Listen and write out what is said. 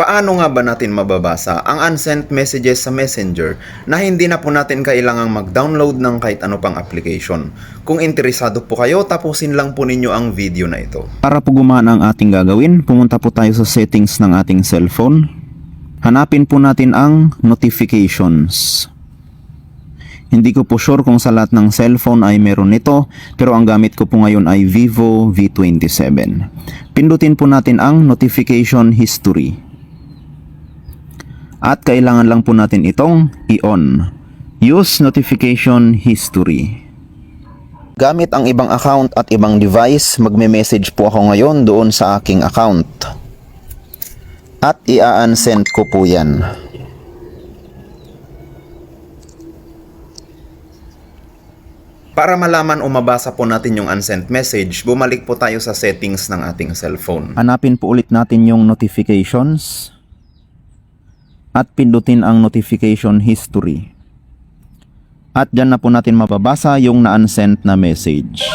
Paano nga ba natin mababasa ang unsent messages sa Messenger na hindi na po natin kailangang mag-download ng kahit ano pang application? Kung interesado po kayo, tapusin lang po ninyo ang video na ito. Para po gumana ang ating gagawin, pumunta po tayo sa settings ng ating cellphone. Hanapin po natin ang notifications. Hindi ko po sure kung sa lahat ng cellphone ay meron nito, pero ang gamit ko po ngayon ay Vivo V27. Pindutin po natin ang notification history. At kailangan lang po natin itong i-on. Use notification history. Gamit ang ibang account at ibang device, magme-message po ako ngayon doon sa aking account. At i-unsend ko po yan. Para malaman o mabasa po natin yung unsent message, bumalik po tayo sa settings ng ating cellphone. Hanapin po ulit natin yung notifications. At pindutin ang notification history. At dyan na po natin mababasa yung na-unsend na message.